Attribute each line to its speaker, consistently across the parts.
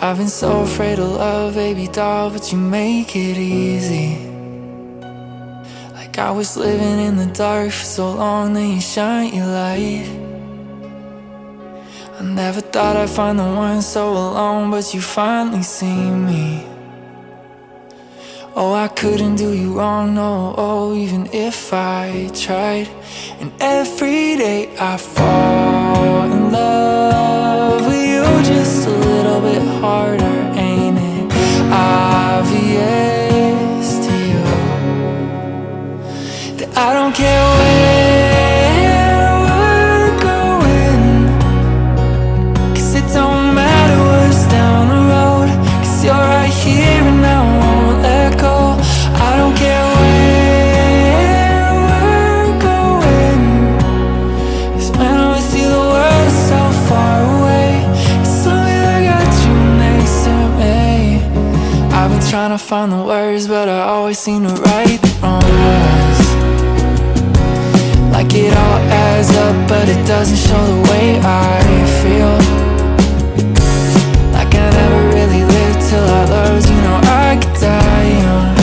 Speaker 1: I've been so afraid of love, baby doll, but you make it easy. Like I was living in the dark for so long, then you shine your light. I never thought I'd find the one so alone, but you finally see me. Oh, I couldn't do you wrong, no, oh, even if I tried. And every day I fall in love with you just a little bit harder, ain't it obvious to you that I don't care where we're going, 'cause it don't matter what's down the road, 'cause you're right here and I won't let go. I don't care where we're going, 'cause when I'm with you the world's so far away. As long as I got you next to me. I've been trying to find the words, but I always seem to write the wrong ones. Like it all adds up, but it doesn't show the way I feel. Like I never really lived till I loved, you know I could die young.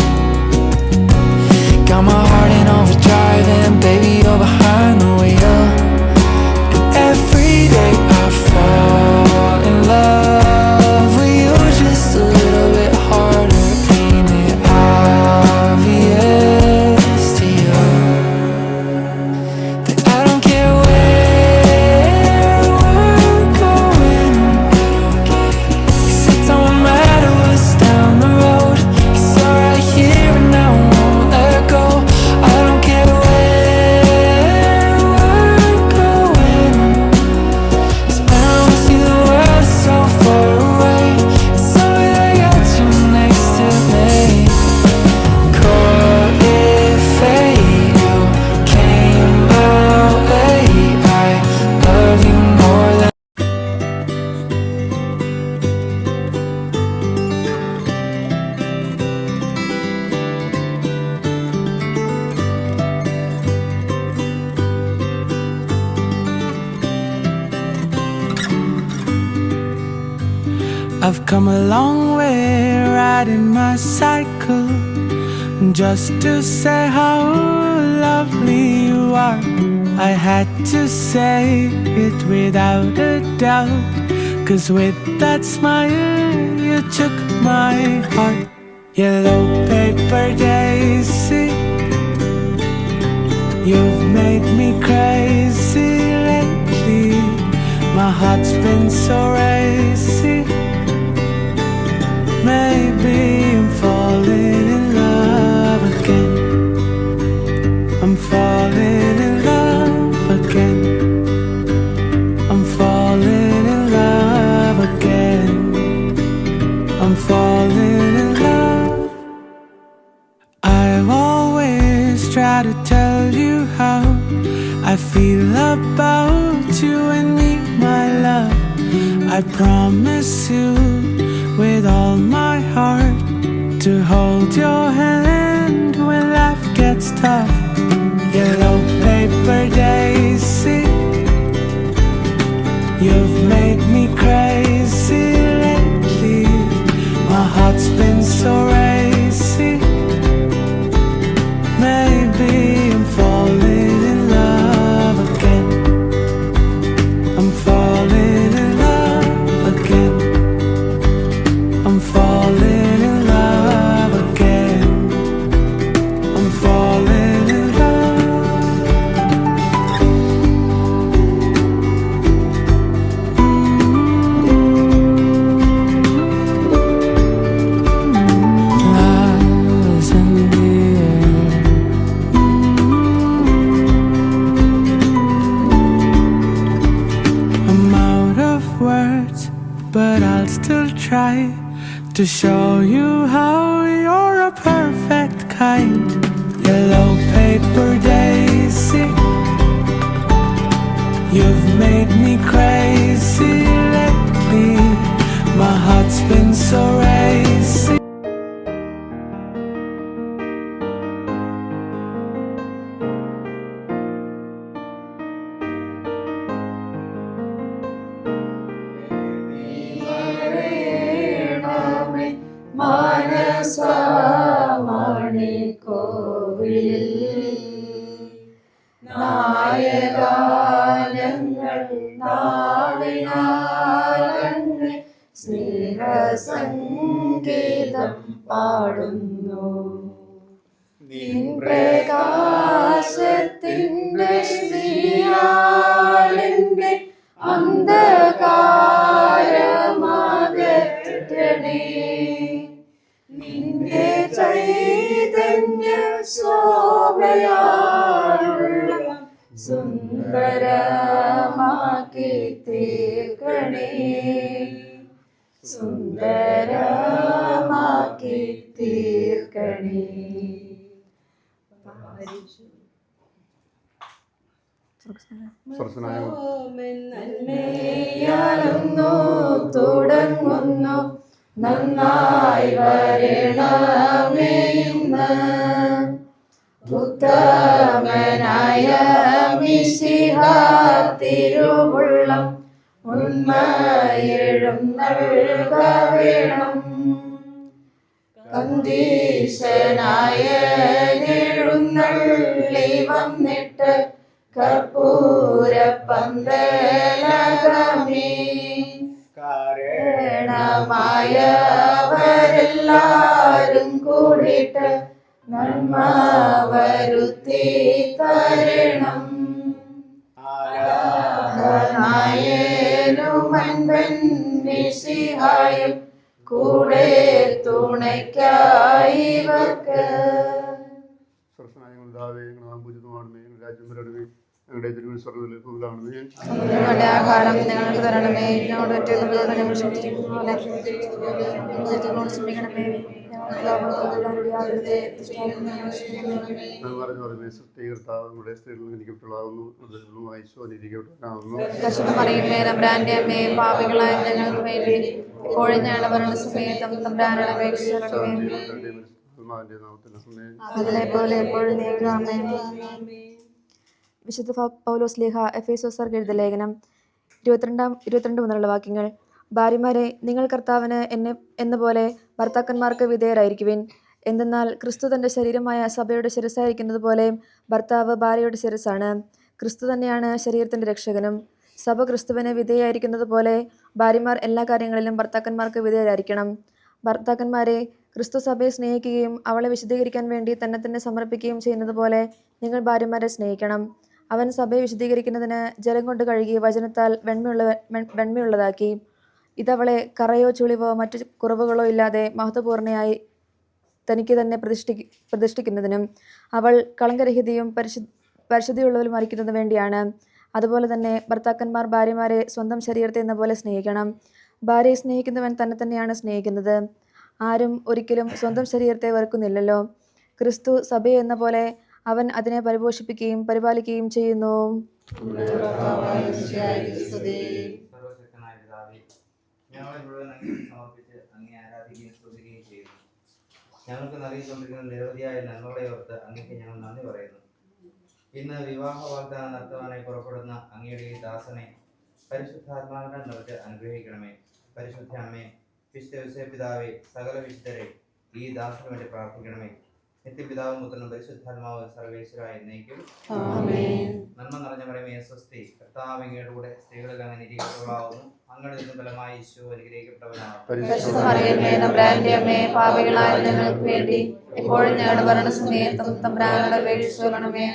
Speaker 1: Got my heart in overdrive and baby you're behind the wheel. And every day I fall in love with you just a little bit harder, ain't it obvious to you that I don't care where we're going, 'cause it don't matter what's down the road, 'cause you're right here and I won't let go. I don't care where we're going, 'cause when I'm with you the world's so far away. As long as I got you next to me. Caught if fate, you came out late. I love you more than
Speaker 2: I've come a long way riding my cycle, just to say how lovely you are. I had to say it without a doubt, 'cause with that smile you took my heart. Yellow paper daisy, you've made me crazy lately. My heart's been so racy. Maybe I'm falling in love again. I'm falling in love again. I'm falling in love again. I'm falling in love. I've always tried to tell you how I feel about you and me, my love. I promise you with all my heart to hold your hand when life gets tough. Yellow paper daisy, you've made me crazy lately. My heart's been so racy. Maybe I'm falling in love again. I'm falling in love again. I'm falling in love again. I'm falling in love.
Speaker 1: love is in the air.
Speaker 2: I'm out of words, but I'll still try to show you how you're a perfect kind. Yellow paper daisy, you've made me crazy lately. My heart's been so racy.
Speaker 3: മാണിക്കോവിലിൽ നായഗാനങ്ങൾ നാവിനാലങ്ങ് സ്നേഹസംഗീതം പാടുന്നു. നിൻ പ്രകാശത്തിൻ്റെ ശ്രീയാലെൻ്റെ അന്ധകാരമാകറ്റണേ. നിന്റെ ചൈതന്യ ശോഭയാലുള്ള സുന്ദരമാക്കി തീർക്കണേ, സുന്ദരമാക്കി തീർക്കണേ. നന്മയാലൊന്നു തുടങ്ങുന്നു, നന്നായി വരണമേ ഇന്ന്. ഉത്തമനായ മിശിഹാ തിരുവുള്ളം ഉണ്മയെഴും നൽകവേണം. കന്ദീശനായ എഴുന്നള്ളി വന്നിട്ട് കർപ്പൂര പന്തലകമേ. കാരണമായവരെല്ലാരും കൂടിയിട്ട് നന്മ വരുത്തി തരണം. മിശിഹായും കൂടെ തുണയ്ക്കായി ഇവർക്ക്.
Speaker 4: ഞങ്ങളുടെ ആഹാരം ഞങ്ങൾക്ക് തരണമേ. ഞങ്ങളുടെ ഒറ്റകളോട് ഞങ്ങൾ ക്ഷമിച്ചിരിക്കുന്നതുപോലെ ക്ഷമിക്കണമേ. കർശനമറിയുമേ നമ്പ്രാന്റെ അമ്മേ, പാപികളായ ഞങ്ങൾക്ക് വേണ്ടി ഇപ്പോഴും ഞങ്ങളുടെ മരണസമയത്തും തമ്പ്രാനോട് അപേക്ഷിക്കണമേ. അതിനെപ്പോലെ എപ്പോഴും നീക്കാമേ. വിശുദ്ധ പൗലോസ് ലേഖ എഫേസോസ്യർക്ക് എഴുതിയ ലേഖനം 22 മുതലുള്ള വാക്യങ്ങൾ. ഭാര്യമാരെ, നിങ്ങൾ കർത്താവിന് എന്ന പോലെ ഭർത്താക്കന്മാർക്ക് വിധേയരായിരിക്കുവിൻ. എന്തെന്നാൽ ക്രിസ്തു തൻ്റെ ശരീരമായ സഭയുടെ ശിരസ്സായിരിക്കുന്നത് പോലെ ഭർത്താവ് ഭാര്യയുടെ ശിരസ്സാണ്. ക്രിസ്തു തന്നെയാണ് ശരീരത്തിൻ്റെ രക്ഷകനും. സഭ ക്രിസ്തുവിന് വിധേയായിരിക്കുന്നത് പോലെ ഭാര്യമാർ എല്ലാ കാര്യങ്ങളിലും ഭർത്താക്കന്മാർക്ക് വിധേയരായിരിക്കണം. ഭർത്താക്കന്മാരെ, ക്രിസ്തു സഭയെ സ്നേഹിക്കുകയും അവളെ വിശദീകരിക്കാൻ വേണ്ടി തന്നെ സമർപ്പിക്കുകയും ചെയ്യുന്നത് പോലെ നിങ്ങൾ ഭാര്യമാരെ സ്നേഹിക്കണം. അവൻ സഭയെ വിശദീകരിക്കുന്നതിന് ജലം കൊണ്ട് കഴുകി വചനത്താൽ വെണ്മയുള്ളതാക്കി. ഇതവളെ കറയോ ചുളിവോ മറ്റു കുറവുകളോ ഇല്ലാതെ മഹത്വപൂർണ്ണയായി തനിക്ക് തന്നെ പ്രതിഷ്ഠിക്കുന്നതിനും അവൾ കളങ്കരഹിതയും പരിശുദ്ധിയുള്ളവരുമായിരിക്കുന്നതിന് വേണ്ടിയാണ്. അതുപോലെ തന്നെ ഭർത്താക്കന്മാർ ഭാര്യമാരെ സ്വന്തം ശരീരത്തെ എന്ന പോലെ സ്നേഹിക്കണം. ഭാര്യയെ സ്നേഹിക്കുന്നവൻ തന്നെയാണ് സ്നേഹിക്കുന്നത്. ആരും ഒരിക്കലും സ്വന്തം ശരീരത്തെ വെറുക്കുന്നില്ലല്ലോ. ക്രിസ്തു സഭയെ എന്ന പോലെ അവൻ അതിനെ പരിപോഷിപ്പിക്കുകയും പരിപാലിക്കുകയും ചെയ്യുന്നു.
Speaker 5: ഞങ്ങൾക്ക് നൽകിക്കൊണ്ടിരിക്കുന്ന നിരവധിയായ നന്മകളെ ഓർത്ത് അങ്ങേക്ക് ഞങ്ങൾ നന്ദി പറയുന്നു. ഇന്ന് വിവാഹ വാഗ്ദാനം നടത്തുവാനായി പുറപ്പെടുന്ന അങ്ങയുടെ ഈ ദാസനെ പരിശുദ്ധാത്മാവിനെ നിറച്ച് അനുഗ്രഹിക്കണമേ. പരിശുദ്ധ അമ്മേ, വിശുദ്ധ യോസേപ്പ് പിതാവേ, സകല വിശുദ്ധരെ ഈ ദാസന് വേണ്ടി പ്രാർത്ഥിക്കണമേ. നിത്യപിതാവും പുത്രനും പരിശുദ്ധാത്മാവ് സർവേശ്വര എന്നേക്കും ആമേൻ. നന്മ നിറഞ്ഞ മറിയമേ സ്വസ്തി, കർത്താവ് അങ്ങയുടെ കൂടെ സ്ത്രീകളിൽ അങ്ങനെ ഇരിക്കപ്പെട്ടവളാവുന്നു. അങ്ങയുടെ നിന്ന് ഫലമായി ഈശോ അനുഗ്രഹിക്കപ്പെട്ടവനാകുന്നു.
Speaker 4: പാപികളായ ഞങ്ങൾക്ക് വേണ്ടി ഇപ്പോഴും ഞങ്ങളുടെ മരണസമയത്തും തമ്പുരാനോട് അപേക്ഷിക്കണമേ.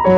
Speaker 2: It's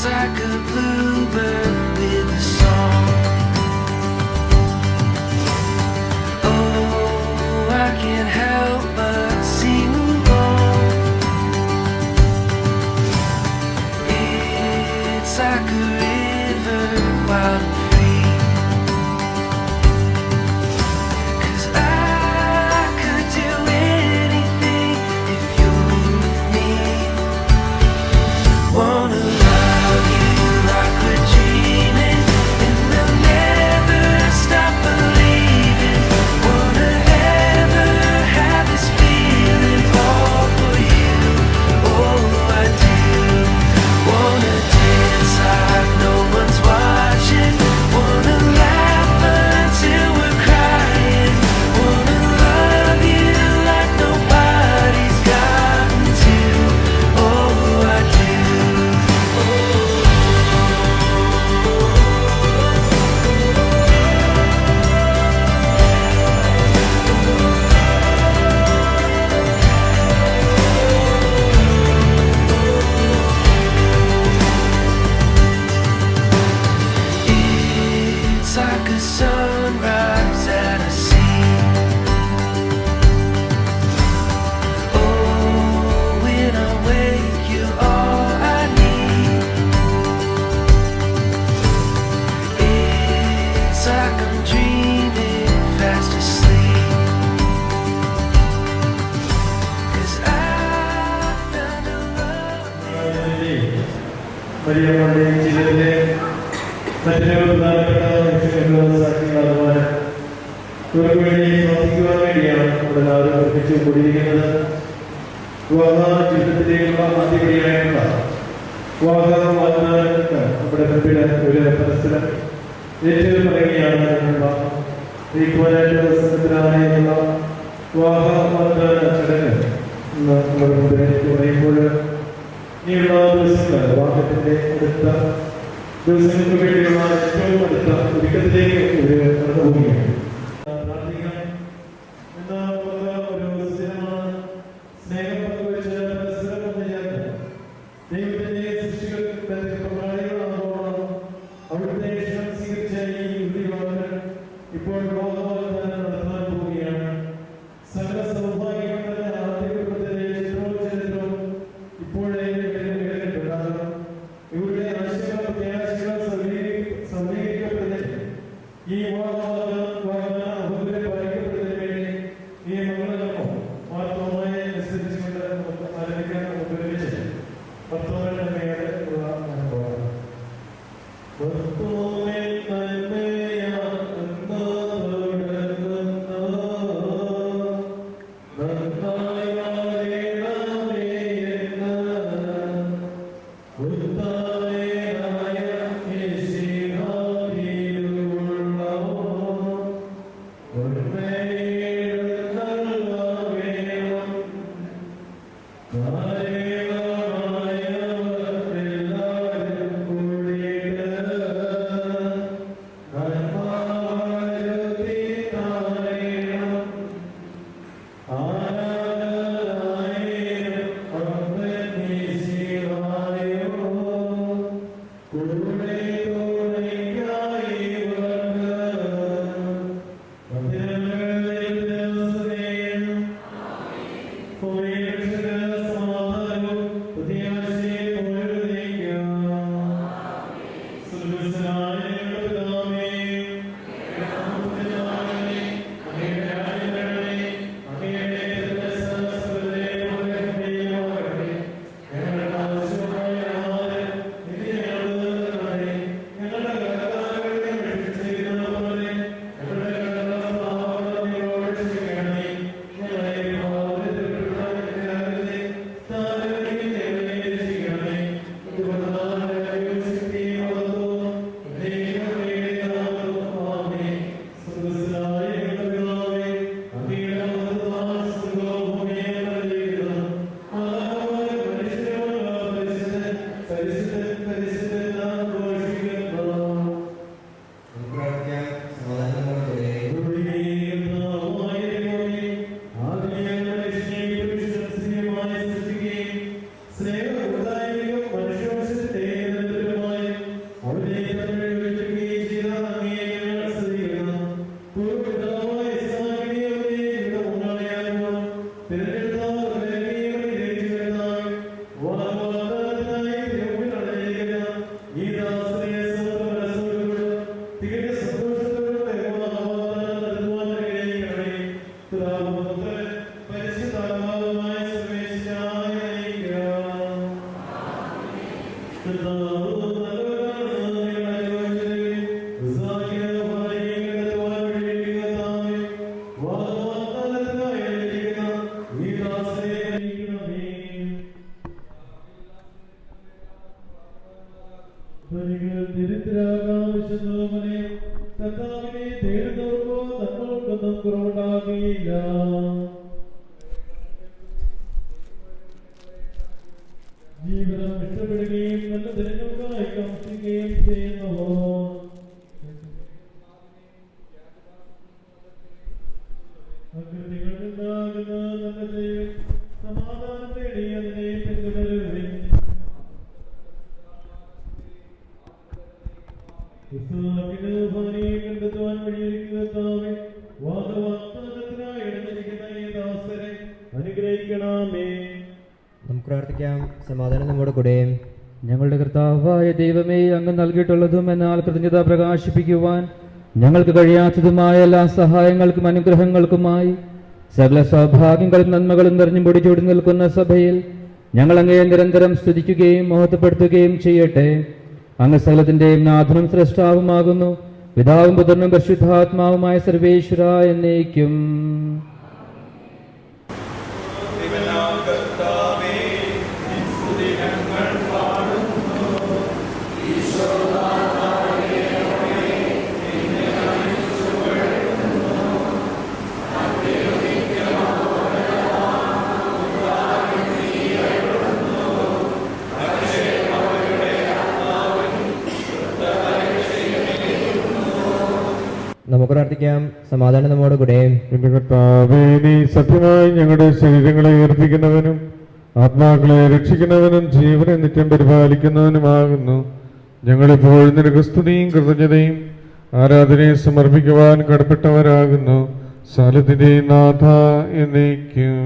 Speaker 2: like a bluebird with a song. Oh, I can't help but sing along. It's like a river wild and free. 'Cause I could do anything if you're with me. Wanna love you like we're dreaming, and we'll never stop believing. Wanna ever have this feeling all for you. Oh, I do. Wanna dance like no one's watching. Wanna laugh until we're crying. Wanna love you like nobody's gotten to. Oh, I do. It's like a sunrise at a sea. Oh, when I wake, you're all I need. It's like I'm dreaming fast asleep. 'Cause I found a love.
Speaker 6: മരിയമ്മയുടെ ജീവിതത്തിലെ മറ്റൊരു പ്രധാനപ്പെട്ട വിഷയങ്ങളും സാക്ഷികളാകുവാൻ ഇവർക്ക് വേണ്ടി പ്രവർത്തിക്കുവാൻ വേണ്ടിയാണ് നമ്മളെല്ലാവരും ഒരുമിച്ച് കൂടിയിരിക്കുന്നത്. വിവാഹ ജീവിതത്തിലേക്കുള്ള ആദ്യപടിയായിട്ടുള്ള വിവാഹ വാഗ്ദാനങ്ങൾക്ക് നമ്മുടെ മുമ്പിൽ ഒരു പരസ്പരം ഏറ്റു പറയുകയാണ്. ഈക്വലായിട്ട് ദിവസത്തിനായുള്ള വിവാഹ വാഗ്ദാന ചടങ്ങ് ഇന്ന് നമ്മുടെ മുമ്പിൽ പറയുമ്പോൾ ഇനിയുള്ള ദിവസങ്ങൾ വിവാഹത്തിന്റെ അടുത്ത ദിവസങ്ങൾക്ക് വേണ്ടിയുള്ള ഏറ്റവും അടുത്ത ഒരുക്കത്തിലേക്ക് ഒരു കടന്നു പോവുകയാണ്. പ്രാർത്ഥിക്കാം. ഇന്ന് നമുക്ക് ഒരു സ്ഥിരമാണ് സ്നേഹം പങ്കുവെച്ച് പരസ്പരം ഒന്ന് ചേർന്ന് ദൈവത്തിന്റെ സൃഷ്ടികൾ പങ്കാളികളാകുമ്പോൾ അവിടുത്തെ ക്ഷണം സ്വീകരിച്ച ഈ യുവതിവാഹനം ഇപ്പോൾ വിവാഹവാഗ്ദാനം നടത്താൻ പോവുകയാണ്. സകല സൗഭാഗ്യങ്ങളുടെ ആദ്യ കുടുംബത്തിലെ ചിത്രവും ചരിത്രവും ഇപ്പോഴേ ഉണ്ടാകും. ഇവരുടെ ആശയങ്ങൾ പ്രത്യാശകൾ സൗകര്യപ്പെടുന്നതിന് ഈ വാഗ്ദാനം പാലിക്കപ്പെടുന്നതിന് വേണ്ടി ഈ മംഗളകർമ്മം മാർത്തോമായ അനുസരിച്ചുകൊണ്ട് നമുക്ക് ആരംഭിക്കാൻ നമുക്ക് ഒരുമിച്ച് ഭർത്താവിന്റെ മേലെ ഉള്ള അനുഭവം. ഭർത്താവിൻ നന്മയാൽ എന്നോട് അകൃത്യങ്ങളിൽ നിന്നാകുന്ന നല്ല ദൈവം സമാധാനം നേടി അതിനെ പിന്തുടരുവിൻ. ഇസ്ഹാക്കിന് ഭാര്യയെ കണ്ടെത്തുവാൻ വഴിയൊരുക്കിയ കർത്താവേ, വാഗ്ദാനത്തിനായി ഇടഞ്ഞിരിക്കുന്ന ഈ ദാസരെ അനുഗ്രഹിക്കണമേ.
Speaker 7: നമുക്ക് പ്രാർത്ഥിക്കാം. സമാധാനം നമ്മുടെ കൂടെ.
Speaker 8: ഞങ്ങളുടെ കർത്താവായ ദൈവമേ, അങ്ങ് നൽകിയിട്ടുള്ളതും എന്നാൽ കൃതജ്ഞത പ്രകാശിപ്പിക്കുവാൻ ഞങ്ങൾക്ക് കഴിയാത്തതുമായ എല്ലാ സഹായങ്ങൾക്കും അനുഗ്രഹങ്ങൾക്കുമായി സകല സൗഭാഗ്യങ്ങളും നന്മകളും നിറഞ്ഞു പൊടിച്ചോടി നിൽക്കുന്ന സഭയിൽ ഞങ്ങൾ അങ്ങയെ നിരന്തരം സ്തുതിക്കുകയും മഹത്വപ്പെടുത്തുകയും ചെയ്യട്ടെ. അങ്ങ് സകലത്തിന്റെയും നാഥനും സ്രഷ്ടാവുമാകുന്നു. പിതാവും പുത്രനും പരിശുദ്ധാത്മാവുമായ സർവേശ്വര എന്നേക്കും.
Speaker 7: നമുക്ക് പ്രാർത്ഥിക്കാം. സമാധാനം നമ്മുടെ കൂടെ.
Speaker 6: എന്റെ കർത്താവേ, നീ സത്യമായി ഞങ്ങളുടെ ശരീരങ്ങളെ ഉയർപ്പിക്കുന്നവനും ആത്മാക്കളെ രക്ഷിക്കുന്നവനും ജീവനെ നിത്യം പരിപാലിക്കുന്നവനുമാകുന്നു. ഞങ്ങളിപ്പോൾ നിനക്ക് സ്തുതിയും കൃതജ്ഞതയും ആരാധനയും സമർപ്പിക്കുവാൻ കടപ്പെട്ടവരാകുന്നു. സകലത്തിന്റെ നാഥ എന്നേക്കും.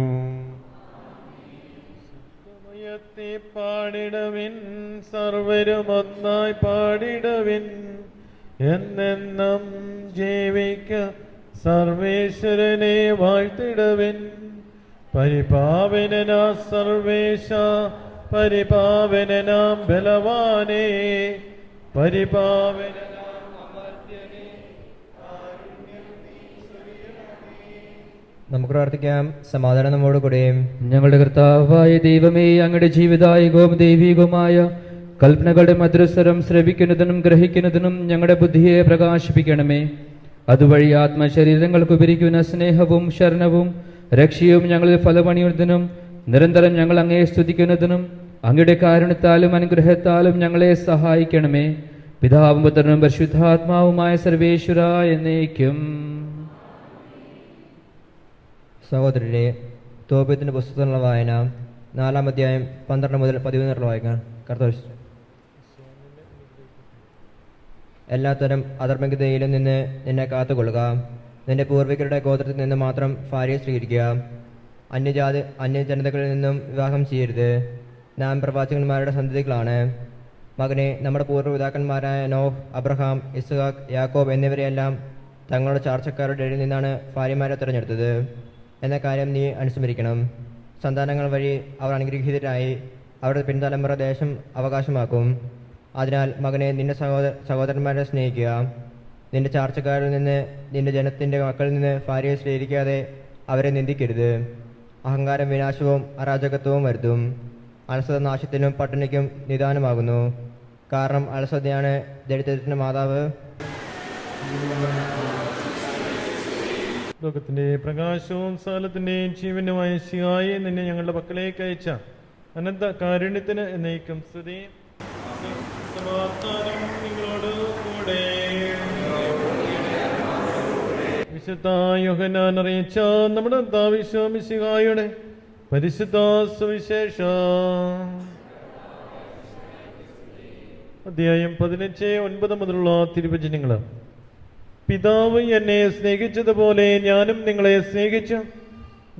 Speaker 6: പാടിടവിൻ, സർവരും ഒന്നായി പാടിടവിൻ. എന്നെന്നും ജീവിക്ക സർവേശ്വരനെ വാഴ്ത്തിടവിൻ. പരിപാവനനാ സർവേശ, പരിപാവനനാം ബലവാനേ, പരിപാവനനാം അമർത്യനേ,
Speaker 7: നമുക്ക് പ്രാർത്ഥിക്കാം. സമാധാനം നമ്മോട് കൂടെ.
Speaker 8: ഞങ്ങളുടെ കർത്താവായ ദൈവമേ, അങ്ങയുടെ ജീവിതായികവും ദൈവികവുമായ കൽപ്പനകളുടെ മധുരസ്വരം ശ്രവിക്കുന്നതിനും ഗ്രഹിക്കുന്നതിനും ഞങ്ങളുടെ ബുദ്ധിയെ പ്രകാശിപ്പിക്കണമേ. അതുവഴി ആത്മശരീരങ്ങൾക്ക് ഉപരിക്കുന്ന സ്നേഹവും ശരണവും രക്ഷയും ഞങ്ങളിൽ ഫലപണിയുന്നതിനും നിരന്തരം ഞങ്ങൾ അങ്ങയെ സ്തുതിക്കുന്നതിനും അങ്ങയുടെ കാരുണ്യത്താലും അനുഗ്രഹത്താലും ഞങ്ങളെ സഹായിക്കണമേ. പിതാവും പുത്രനും പരിശുദ്ധാത്മാവുമായ സർവേശ്വര എന്നേക്കും.
Speaker 7: സഹോദരരെ, തോബീത്തിന്റെ പുസ്തകത്തിലുള്ള വായന 4-ാം അധ്യായം 12 മുതൽ 13 വരെ വായിക്കാൻ. കർത്താവ്, എല്ലാത്തരം അധർമ്മികതയിലും നിന്ന് നിന്നെ കാത്തുകൊള്ളുക. നിന്റെ പൂർവികരുടെ ഗോത്രത്തിൽ നിന്ന് മാത്രം ഭാര്യയെ സ്വീകരിക്കുക. അന്യജനതകളിൽ നിന്നും വിവാഹം ചെയ്യരുത്. നാം പ്രവാചകന്മാരുടെ സന്തതികളാണ്. മകനെ, നമ്മുടെ പൂർവ്വപിതാക്കന്മാരായ നോഹ്, അബ്രഹാം, ഇസ്ഹാക്ക്, യാക്കോബ് എന്നിവരെയെല്ലാം തങ്ങളുടെ ചാർച്ചക്കാരുടെ ഇടയിൽ നിന്നാണ് ഭാര്യമാരെ തിരഞ്ഞെടുത്തത് എന്ന കാര്യം നീ അനുസ്മരിക്കണം. സന്താനങ്ങൾ വഴി അവർ അനുഗ്രഹീതരായി അവരുടെ പിൻതലമുറ ദേശം അവകാശമാക്കും. അതിനാൽ മകനെ, നിന്റെ സഹോദരന്മാരെ സ്നേഹിക്കുക. നിന്റെ ചാർച്ചക്കാരിൽ നിന്ന്, നിന്റെ ജനത്തിൻ്റെ മക്കളിൽ നിന്ന് ഭാര്യയെ സ്വീകരിക്കാതെ അവരെ നിന്ദിക്കരുത്. അഹങ്കാരം വിനാശവും അരാജകത്വവും വരുത്തും. അലസത നാശത്തിനും പട്ടിണിക്കും നിദാനമാകുന്നു. കാരണം അലസതയാണ് ദരിദ്രത്തിൻ്റെ മാതാവ്.
Speaker 6: ലോകത്തിന്റെ പ്രകാശവും സകലത്തിന്റെയും ജീവനുമായ ശിഹായി നിന്നെ ഞങ്ങളുടെ പക്കലേക്ക് അയച്ച അനന്ത കാരുണ്യത്തിന് എന്നേക്കും സ്തുതി. സമാധാനം നിങ്ങളോട് കൂടെ. വിശുദ്ധ യോഹന്നാൻ അറിയിച്ച നമ്മുടെ മിശിഹായുടെ പരിശുദ്ധ സുവിശേഷം അധ്യായം 15:9 മുതലുള്ള തിരുവചനങ്ങൾ. പിതാവ് എന്നെ സ്നേഹിച്ചതുപോലെ ഞാനും നിങ്ങളെ സ്നേഹിച്ചു.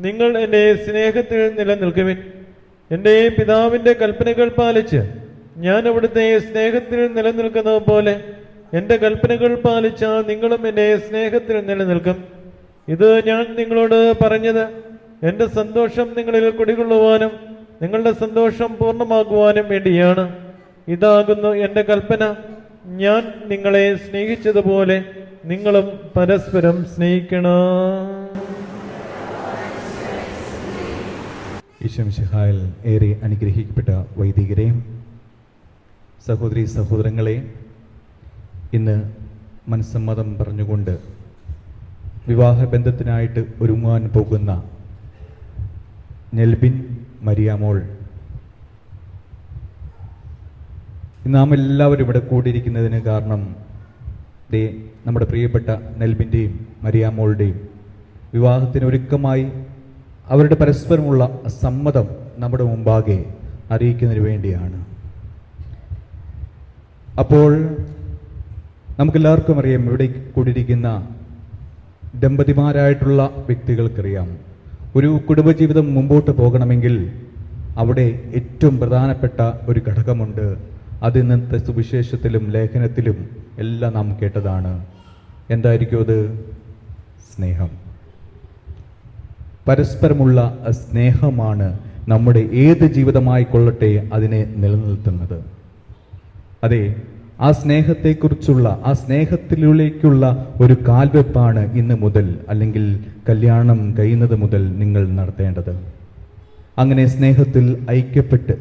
Speaker 6: നിങ്ങൾ എൻ്റെ സ്നേഹത്തിൽ നിലനിൽക്കുവിൻ. എൻ്റെ പിതാവിൻ്റെ കൽപ്പനകൾ പാലിച്ച് ഞാൻ അവിടുത്തെ സ്നേഹത്തിൽ നിലനിൽക്കുന്നത് പോലെ എൻ്റെ കൽപ്പനകൾ പാലിച്ചാൽ നിങ്ങളും എൻ്റെ സ്നേഹത്തിൽ നിലനിൽക്കും. ഇത് ഞാൻ നിങ്ങളോട് പറഞ്ഞത് എൻ്റെ സന്തോഷം നിങ്ങളിൽ കുടികൊള്ളുവാനും നിങ്ങളുടെ സന്തോഷം പൂർണ്ണമാക്കുവാനും വേണ്ടിയാണ്. ഇതാകുന്നു എൻ്റെ കൽപ്പന, ഞാൻ നിങ്ങളെ സ്നേഹിച്ചതുപോലെ നിങ്ങളും പരസ്പരം സ്നേഹിക്കണം.
Speaker 9: ഈശോമിശിഹായിൽ ഏറെ അനുഗ്രഹിക്കപ്പെട്ട വൈദികരെ, സഹോദരി സഹോദരങ്ങളെ, ഇന്ന് മനസ്സമ്മതം പറഞ്ഞുകൊണ്ട് വിവാഹബന്ധത്തിനായിട്ട് ഒരുങ്ങുവാൻ പോകുന്ന നെൽബിൻ മരിയാമോൾ, നാം എല്ലാവരും ഇവിടെ കൂടിയിരിക്കുന്നതിന് കാരണം നമ്മുടെ പ്രിയപ്പെട്ട നെൽബിൻ്റെയും മരിയാമോളുടെയും വിവാഹത്തിന് ഒരുക്കമായി അവരുടെ പരസ്പരമുള്ള സമ്മതം നമ്മുടെ മുമ്പാകെ അറിയിക്കുന്നതിന് വേണ്ടിയാണ്. അപ്പോൾ നമുക്കെല്ലാവർക്കും അറിയാം, ഇവിടെ കൂടിയിരിക്കുന്ന ദമ്പതിമാരായിട്ടുള്ള വ്യക്തികൾക്കറിയാം, ഒരു കുടുംബജീവിതം മുമ്പോട്ട് പോകണമെങ്കിൽ അവിടെ ഏറ്റവും പ്രധാനപ്പെട്ട ഒരു ഘടകമുണ്ട്. അത് ഇന്നത്തെ സുവിശേഷത്തിലും ലേഖനത്തിലും എല്ലാം നാം കേട്ടതാണ്. എന്തായിരിക്കും അത്? സ്നേഹം. പരസ്പരമുള്ള സ്നേഹമാണ് നമ്മുടെ ഏത് ജീവിതമായിക്കൊള്ളട്ടെ അതിനെ നിലനിർത്തുന്നത്. അതെ, ആ സ്നേഹത്തെക്കുറിച്ചുള്ള, ആ സ്നേഹത്തിലേക്കുള്ള ഒരു കാൽവെപ്പാണ് ഇന്ന് മുതൽ, അല്ലെങ്കിൽ കല്യാണം കഴിയുന്നത് മുതൽ നിങ്ങൾ നടത്തേണ്ടത്. അങ്ങനെ സ്നേഹത്തിൽ ഐക്യപ്പെട്ട്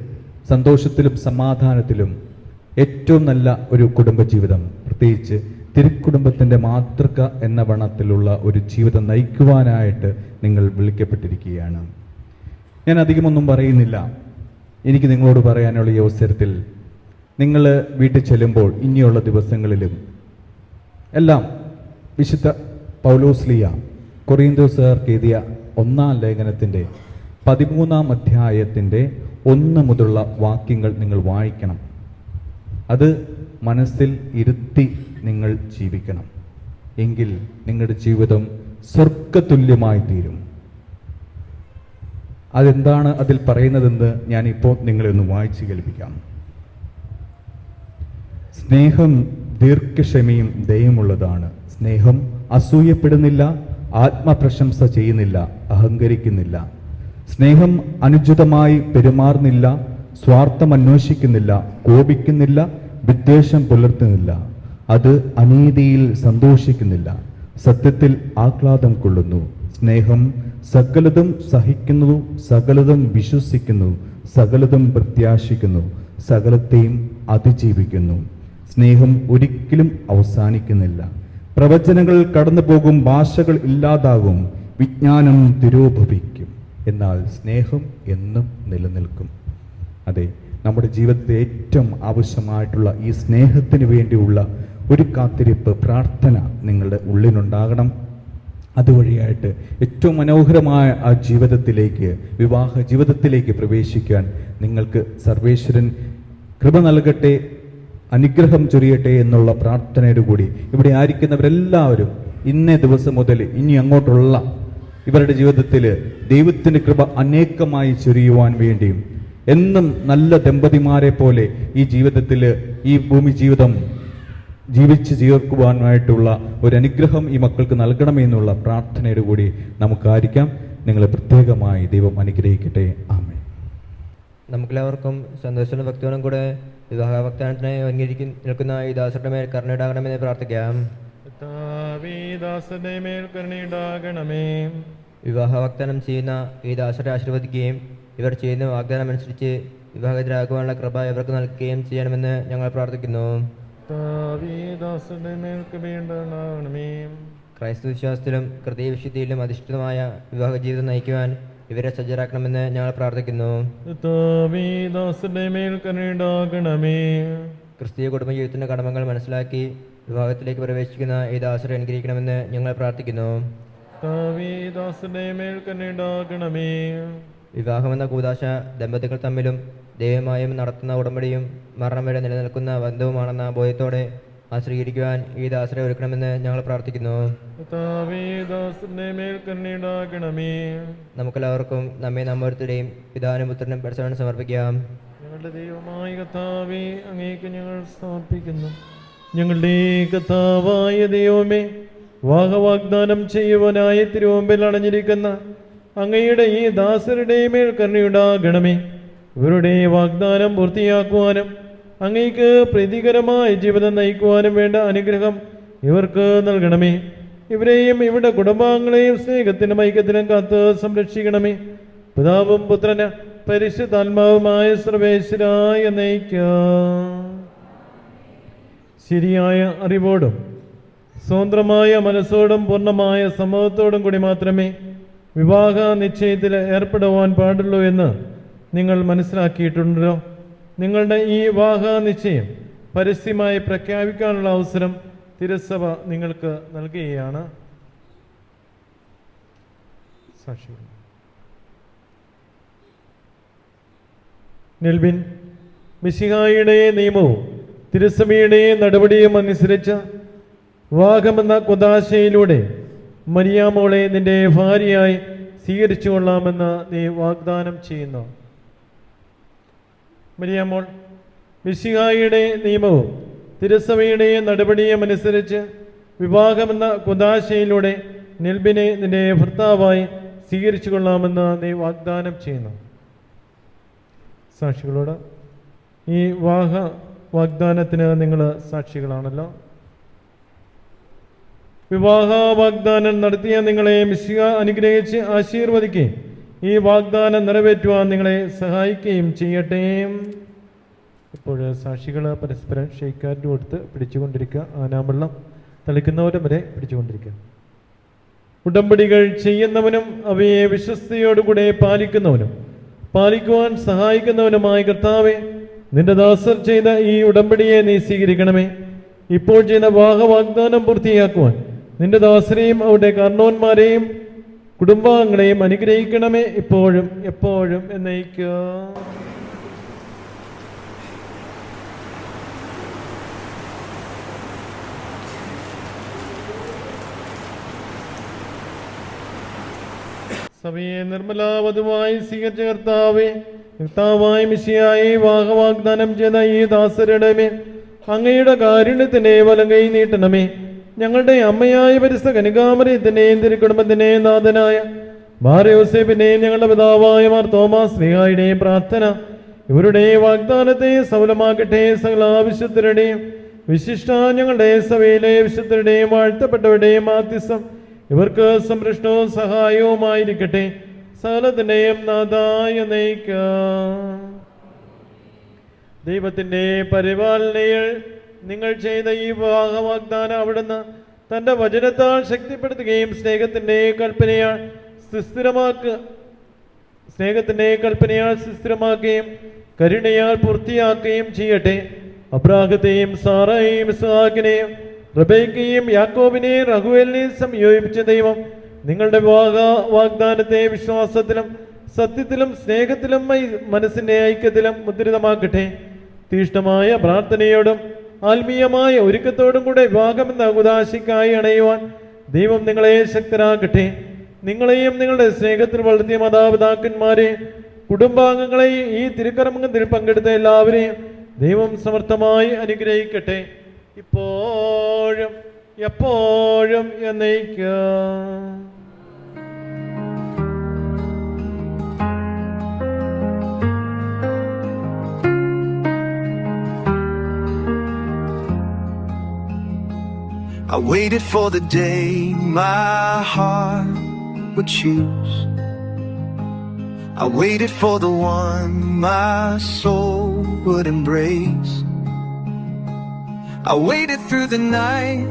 Speaker 9: സന്തോഷത്തിലും സമാധാനത്തിലും ഏറ്റവും നല്ല ഒരു കുടുംബജീവിതം, പ്രത്യേകിച്ച് തിരുക്കുടുംബത്തിൻ്റെ മാതൃക എന്ന വണ്ണത്തിലുള്ള ഒരു ജീവിതം നയിക്കുവാനായിട്ട് നിങ്ങൾ വിളിക്കപ്പെട്ടിരിക്കുകയാണ്. ഞാൻ അധികമൊന്നും പറയുന്നില്ല. എനിക്ക് നിങ്ങളോട് പറയാനുള്ള ഈ അവസരത്തിൽ നിങ്ങൾ വീട്ടിൽ ചെല്ലുമ്പോൾ ഇനിയുള്ള ദിവസങ്ങളിലും എല്ലാം വിശുദ്ധ പൗലോസ്ലീയ കൊറിന്തോസുകാർക്ക് എഴുതിയ 1-ാം ലേഖനത്തിൻ്റെ 13-ാം അധ്യായത്തിൻ്റെ 1 മുതലുള്ള വാക്യങ്ങൾ നിങ്ങൾ വായിക്കണം. അത് മനസ്സിൽ ഇരുത്തി നിങ്ങൾ ജീവിക്കണം. എങ്കിൽ നിങ്ങളുടെ ജീവിതം സ്വർഗതുല്യമായി തീരും. അതെന്താണ് അതിൽ പറയുന്നതെന്ന് ഞാനിപ്പോൾ നിങ്ങളെ ഒന്ന് വായിച്ചു കേൾപ്പിക്കാം. സ്നേഹം ദീർഘക്ഷമയും ദയമുള്ളതാണ്. സ്നേഹം അസൂയപ്പെടുന്നില്ല, ആത്മപ്രശംസ ചെയ്യുന്നില്ല, അഹങ്കരിക്കുന്നില്ല. സ്നേഹം അനുചിതമായി പെരുമാറുന്നില്ല, സ്വാർത്ഥം അന്വേഷിക്കുന്നില്ല, കോപിക്കുന്നില്ല, വിദ്വേഷം പുലർത്തുന്നില്ല. അത് അനീതിയിൽ സന്തോഷിക്കുന്നില്ല, സത്യത്തിൽ ആഹ്ലാദം കൊള്ളുന്നു. സ്നേഹം സകലതും സഹിക്കുന്നു, സകലതും വിശ്വസിക്കുന്നു, സകലതും പ്രത്യാശിക്കുന്നു, സകലത്തെയും അതിജീവിക്കുന്നു. സ്നേഹം ഒരിക്കലും അവസാനിക്കുന്നില്ല. പ്രവചനങ്ങൾ കടന്നു പോകും, ഭാഷകൾ ഇല്ലാതാകും, വിജ്ഞാനം തിരോഭവിക്കും, എന്നാൽ സ്നേഹം എന്നും നിലനിൽക്കും. അതെ, നമ്മുടെ ജീവിതത്തിൽ ഏറ്റവും ആവശ്യമായിട്ടുള്ള ഈ സ്നേഹത്തിന് വേണ്ടിയുള്ള ഒരു കാത്തിരിപ്പ്, പ്രാർത്ഥന നിങ്ങളുടെ ഉള്ളിലുണ്ടാകണം. അതുവഴിയായിട്ട് ഏറ്റവും മനോഹരമായ ആ ജീവിതത്തിലേക്ക്, വിവാഹ ജീവിതത്തിലേക്ക് പ്രവേശിക്കാൻ നിങ്ങൾക്ക് സർവേശ്വരൻ കൃപ നൽകട്ടെ, അനുഗ്രഹം ചൊരിയട്ടെ എന്നുള്ള പ്രാർത്ഥനയോട് കൂടി ഇവിടെ ആയിരിക്കുന്നവരെല്ലാവരും ഇന്നേ ദിവസം മുതൽ ഇനി അങ്ങോട്ടുള്ള ഇവരുടെ ജീവിതത്തിൽ ദൈവത്തിൻ്റെ കൃപ അനേകമായി ചൊരിയുവാൻ വേണ്ടിയും എന്നും നല്ല ദമ്പതിമാരെ പോലെ ഈ ജീവിതത്തിൽ, ഈ ഭൂമി ജീവിതം ജീവിച്ച് ചേർക്കുവാനായിട്ടുള്ള ഒരു അനുഗ്രഹം ഈ മക്കൾക്ക് നൽകണമെന്നുള്ള പ്രാർത്ഥനയോട് കൂടി നമുക്കായിരിക്കാം. നിങ്ങളെ പ്രത്യേകമായി ദൈവം അനുഗ്രഹിക്കട്ടെ. ആമേൻ.
Speaker 7: നമുക്കെല്ലാവർക്കും സന്തോഷവും ഭക്തിയോടും കൂടെ വിവാഹ വാഗ്ദാനത്തിനായി ഒരുങ്ങി നിൽക്കുന്ന ഈ ദാസരുടെ മേൽ കരുണയുണ്ടാകണമെന്ന് പ്രാർത്ഥിക്കാം.
Speaker 6: ദാസരുടെ മേൽ കരുണയുണ്ടാകണമേ.
Speaker 7: വിവാഹ വാഗ്ദാനം ചെയ്യുന്ന ഈ ദാസരെ ആശീർവദിക്കുകയും ഇവർ ചെയ്യുന്ന വാഗ്ദാനം അനുസരിച്ച് വിവാഹിതരാകുവാനുള്ള കൃപ ഇവർക്ക് നൽകുകയും ചെയ്യണമെന്ന് ഞങ്ങൾ പ്രാർത്ഥിക്കുന്നു. ക്രൈസ്തവ വിശ്വാസത്തിലും ഹൃദയവിശുദ്ധിയിലും അധിഷ്ഠിതമായ വിവാഹ ജീവിതം നയിക്കുവാൻ ഇവരെ സജ്ജരാക്കണമെന്ന് ഞങ്ങൾ പ്രാർത്ഥിക്കുന്നു. ക്രിസ്തീയ കുടുംബജീവിതത്തിന്റെ കടമകൾ മനസ്സിലാക്കി വിവാഹത്തിലേക്ക് പ്രവേശിക്കുന്ന ഈ ദാസരെ അനുഗ്രഹിക്കണമെന്ന് ഞങ്ങൾ പ്രാർത്ഥിക്കുന്നു. വിവാഹമെന്ന കൂദാശ ദമ്പതികൾ തമ്മിലും ദൈവമായും നടത്തുന്ന ഉടമ്പടിയും മരണം വരെ നിലനിൽക്കുന്ന ബന്ധവുമാണെന്ന ബോധ്യത്തോടെ ആശ്രയിക്കുവാൻ ഈ ദാസരെ ഒരുക്കണമെന്ന് ഞങ്ങൾ പ്രാർത്ഥിക്കുന്നു. നമുക്കെല്ലാവർക്കും നമ്മെ നമ്മോരുത്തരെയും പിതാവിനും പുത്രനും പരിസരവും സമർപ്പിക്കാം.
Speaker 6: ഞങ്ങളുടെ ദൈവമായ കർത്താവേ, അങ്ങേക്ക് ഞങ്ങൾ സമർപ്പിക്കുന്നു. ഞങ്ങളുടെ കർത്താവായ ദൈവമേ, വാഗ്ദാനം ചെയ്യുവാനായി തിരുമുമ്പിൽ അണഞ്ഞിരിക്കുന്ന അങ്ങയുടെ ഈ ദാസരുടെ മേൽ കരുണയുണ്ടാകണമേ. ഇവരുടെ വാഗ്ദാനം പൂർത്തിയാക്കുവാനും അങ്ങേക്ക് പ്രീതികരമായ ജീവിതം നയിക്കുവാനും വേണ്ട അനുഗ്രഹം ഇവർക്ക് നൽകണമേ. ഇവരെയും ഇവരുടെ കുടുംബാംഗങ്ങളെയും സ്നേഹത്തിനും ഐക്യത്തിനും കാത്ത് സംരക്ഷിക്കണമേ. പിതാവും പുത്രന് പരിശുദ്ധാത്മാവുമായ സർവേശ്വരായ നയിക്കാം. ശരിയായ അറിവോടും സ്വതന്ത്രമായ മനസ്സോടും പൂർണ്ണമായ സമ്മതത്തോടും കൂടി മാത്രമേ വിവാഹ നിശ്ചയത്തിൽ ഏർപ്പെടുവാൻ പാടുള്ളൂ എന്ന് നിങ്ങൾ മനസ്സിലാക്കിയിട്ടുണ്ടല്ലോ. നിങ്ങളുടെ ഈ വിവാഹ നിശ്ചയം പരസ്യമായി പ്രഖ്യാപിക്കാനുള്ള അവസരം തിരുസഭ നിങ്ങൾക്ക് നൽകുകയാണ്. സാക്ഷികൾ. നെൽബിൻ മിശിഹായുടെ നിയമവും തിരുസഭയുടെ നടപടിയും അനുസരിച്ച് വാഗമെന്ന കുദാശയിലൂടെ മരിയാമോളെ നിന്റെ ഭാര്യയായി സ്വീകരിച്ചു കൊള്ളാമെന്ന് നീ വാഗ്ദാനം ചെയ്യുന്നു. മരിയാമോൾ മിശിഹായുടെ നിയമവും തിരുസഭയുടെ നടപടിയും അനുസരിച്ച് വിവാഹമെന്ന കുദാശയിലൂടെ നെൽബിനെ നിന്റെ ഭർത്താവായി സ്വീകരിച്ചു കൊള്ളാമെന്ന് നീ വാഗ്ദാനം ചെയ്യുന്നു. സാക്ഷികളോട് ഈ വാഗ്ദാനത്തിന് നിങ്ങൾ സാക്ഷികളാണല്ലോ. വിവാഹ വാഗ്ദാനം നടത്തിയ നിങ്ങളെ മിശിഹ അനുഗ്രഹിച്ച് ആശീർവദിക്കുകയും ഈ വാഗ്ദാനം നിറവേറ്റുവാൻ നിങ്ങളെ സഹായിക്കുകയും ചെയ്യട്ടെ. ഇപ്പോൾ സാക്ഷികൾ പരസ്പരം ഷെയ്ക്കാറ്റ് കൊടുത്ത് പിടിച്ചുകൊണ്ടിരിക്കുക. ആനാവെള്ളം തളിക്കുന്നവരും വരെ പിടിച്ചുകൊണ്ടിരിക്കുക. ഉടമ്പടികൾ ചെയ്യുന്നവനും അവയെ വിശ്വസ്തയോടുകൂടെ പാലിക്കുന്നവനും പാലിക്കുവാൻ സഹായിക്കുന്നവനുമായ കർത്താവേ, നിന്റെ ദാസർ ചെയ്ത ഈ ഉടമ്പടിയെ നീ സ്വീകരിക്കണമേ. ഇപ്പോൾ ചെയ്ത വാഗ്ദാനം പൂർത്തിയാക്കുവാൻ നിന്റെ ദാസരെയും അവരുടെ കാരണവന്മാരെയും കുടുംബാംഗങ്ങളെയും അനുഗ്രഹിക്കണമേ, ഇപ്പോഴും എപ്പോഴും എന്നേക്കും. സഭയെ നിർമ്മലാവധുവായി സ്വീകരിച്ച കർത്താവായ മിശിഹായെ വാഗ്ദാനം ചെയ്ത ഈ ദാസരുടെ മേൽ അങ്ങയുടെ കാരുണ്യത്തിന്റെ വലങ്കൈ നീട്ടണമേ. ഞങ്ങളുടെ അമ്മയായ പരിശുദ്ധ കനികാമറിയത്തിന്റെയും തിരുക്കുടുംബത്തിന്റെയും നാഥനായ മാർ യോസേഫിന്റെയും ഞങ്ങളുടെ പിതാവായ മാർ തോമാസ് ശ്ലീഹായുടെയും പ്രാർത്ഥന ഇവരുടെ വാഗ്ദാനത്തെ സഫലമാക്കട്ടെ. സകല വിശുദ്ധരുടെയും വിശിഷ്ട ഞങ്ങളുടെ സഭയിലെ വിശുദ്ധരുടെയും വാഴ്ത്തപ്പെട്ടവരുടെയും മാധ്യസ്ഥം ഇവർക്ക് സംരക്ഷണവും സഹായവുമായിരിക്കട്ടെ. സകലത്തിന്റെയും നാഥായ നയിക്കാം. ദൈവത്തിന്റെ പരിപാലനയിൽ നിങ്ങൾ ചെയ്ത ഈ വാഗ്ദാനം അവിടുന്ന് തന്റെ വചനത്താൽ ശക്തിപ്പെടുത്തുകയും സ്നേഹത്തിന്റെ കൽപ്പനയാൽ സുസ്ഥിരമാക്കുകയും കരുണയാൽ പൂർത്തിയാക്കുകയും ചെയ്യട്ടെ. അബ്രാഹത്തെയും സാറയെയും ഇസ്ഹാക്കിനെയും റബേക്കയെയും യാക്കോബിനെയും റഹുവേലിനെയും സംയോജിപ്പിച്ച ദൈവം നിങ്ങളുടെ വാഗ്ദാനത്തെ വിശ്വാസത്തിലും സത്യത്തിലും സ്നേഹത്തിലും മനസ്സിന്റെ ഐക്യത്തിലും മുദ്രിതമാക്കട്ടെ. തീഷ്ണമായ പ്രാർത്ഥനയോടും ആത്മീയമായ ഒരുക്കത്തോടും കൂടെ വിവാഹമെന്ന ഉദാശിക്കായി അണയുവാൻ ദൈവം നിങ്ങളെ ശക്തരാക്കട്ടെ. നിങ്ങളെയും നിങ്ങളുടെ സ്നേഹത്തിൽ വളർത്തിയ മാതാപിതാക്കന്മാരെ കുടുംബാംഗങ്ങളെയും ഈ തിരുക്കർമ്മത്തിൽ പങ്കെടുത്ത എല്ലാവരെയും ദൈവം സമർത്ഥമായി അനുഗ്രഹിക്കട്ടെ, ഇപ്പോഴും എപ്പോഴും എന്നേക്കും.
Speaker 2: I waited for the day my heart would choose. I waited for the one my soul would embrace. I waited through the night,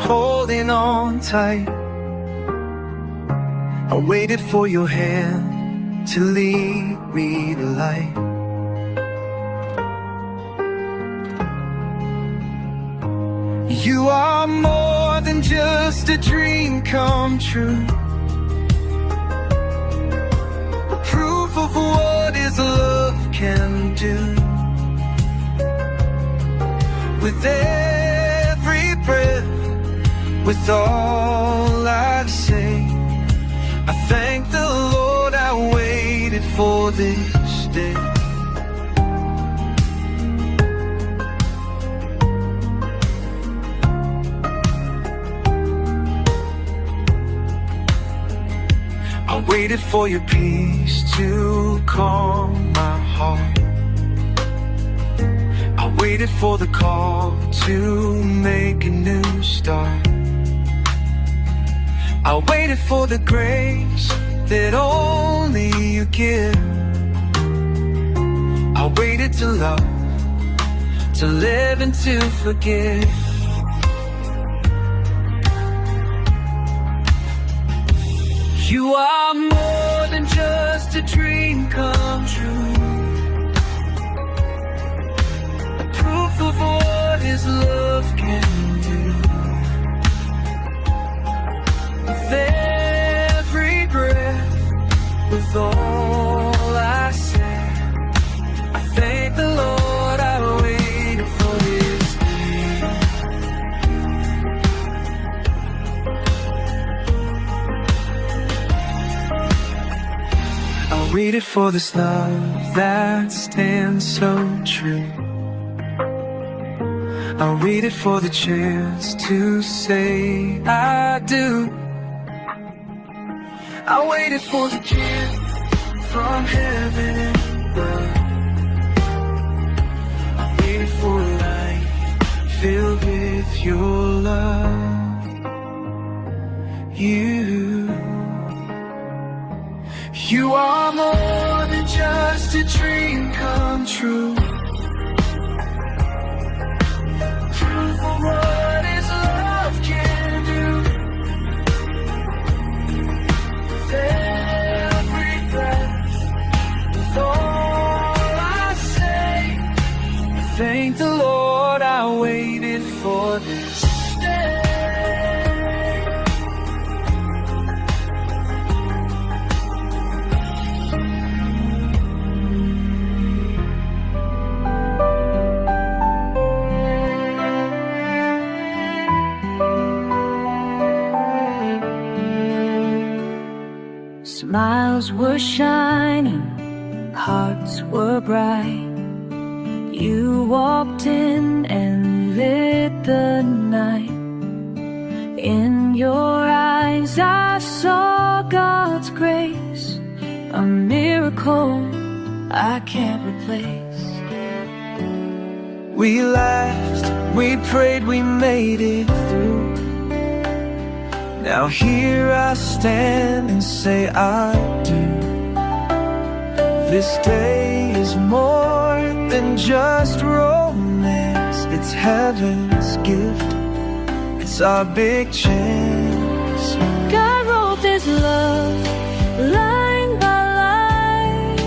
Speaker 2: holding on tight. I waited for your hand to lead me to light. You are more than just a dream come true. Proof of what His love can do. With every breath, with all I'd say, I thank the Lord I waited for this day. I waited for your peace to calm my heart. I waited for the call to make a new start. I waited for the grace that only you give. I waited to love, to live and to forgive. You are more than just a dream come true. Proof of what His love can do. With every breath, I waited for this love that stands so true. I waited for the chance to say I do. I waited for the gift from heaven and earth. I waited for a life filled with your love. You are more than just a dream come true. Proof of what His love can do. With every breath, with all I say, thank the Lord I waited for this day.
Speaker 1: Smiles were shining, hearts were bright. You walked in and lit the night. In your eyes I saw God's grace, a miracle I can't replace.
Speaker 2: We laughed, we prayed, we made it through. Now here I stand and say I do. This day is more than just romance. It's heaven's gift. It's our big chance.
Speaker 1: God wrote this love line by line.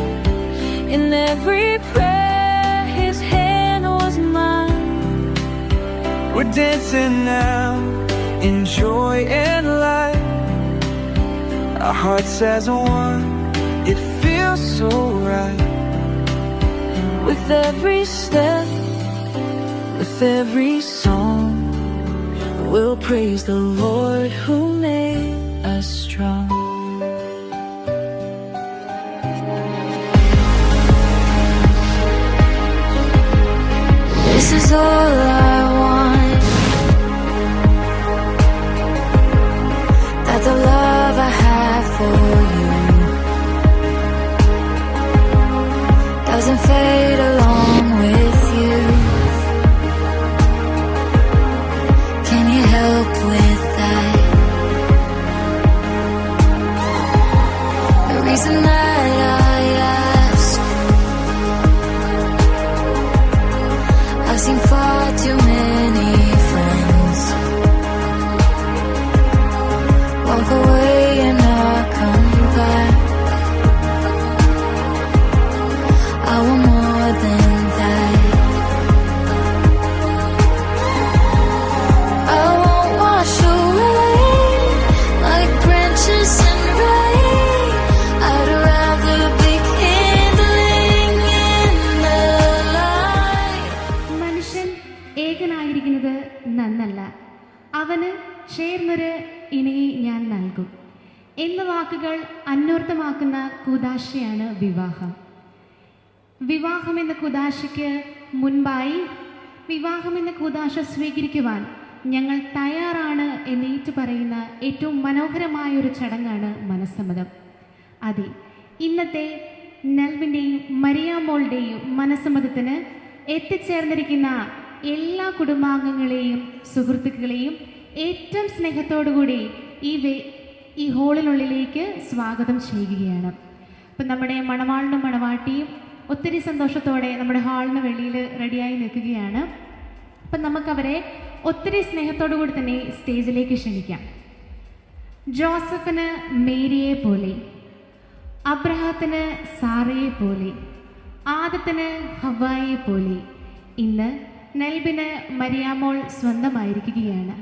Speaker 1: In every prayer His hand was mine.
Speaker 2: We're dancing now in joy and light. Our hearts as one, it feels so right.
Speaker 1: With every step, with every song, we'll praise the Lord who made us strong. This is all I want, that the love I have for you doesn't fade along with you. Can you help with that? The reason that I ask, I've seen far too many friends walk away and not come back. I want more than that. I won't wash away like branches in rain. I'd rather be kindling in the light.
Speaker 10: മനുഷ്യൻ ഏകനായിരിക്കുന്നത് നന്നല്ല, അവന് ചേർന്നൊരു ഇണയെ ഞാൻ നൽകും എന്ന വാക്കുകൾ അന്വർത്ഥമാക്കുന്ന കൂദാശയാണ് വിവാഹം. വിവാഹം എന്ന കൂദാശയ്ക്ക് മുൻപായി വിവാഹമെന്ന കൂദാശ സ്വീകരിക്കുവാൻ ഞങ്ങൾ തയ്യാറാണ് എന്നേറ്റു പറയുന്ന ഏറ്റവും മനോഹരമായൊരു ചടങ്ങാണ് മനസ്സമ്മതം. അതെ, ഇന്നത്തെ നെൽവിൻ്റെയും മരിയാമോളുടെയും മനസ്സമ്മതത്തിന് എത്തിച്ചേർന്നിരിക്കുന്ന എല്ലാ കുടുംബാംഗങ്ങളെയും സുഹൃത്തുക്കളെയും ഏറ്റവും സ്നേഹത്തോടുകൂടി ഈ ഹോളിനുള്ളിലേക്ക് സ്വാഗതം ചെയ്യുകയാണ്. അപ്പം നമ്മുടെ മണവാളിനും മണവാട്ടിയും ഒത്തിരി സന്തോഷത്തോടെ നമ്മുടെ ഹാളിന് വെളിയിൽ റെഡിയായി നിൽക്കുകയാണ്. അപ്പം നമുക്കവരെ ഒത്തിരി സ്നേഹത്തോടു കൂടി തന്നെ സ്റ്റേജിലേക്ക് ക്ഷണിക്കാം. ജോസഫിന് മേരിയെ പോലെ, അബ്രഹാത്തിന് സാറയെ പോലെ, ആദത്തിന് ഹവ്വായെ പോലെ ഇന്ന് നെൽബിന് മരിയാമോൾ സ്വന്തമായിരിക്കുകയാണ്.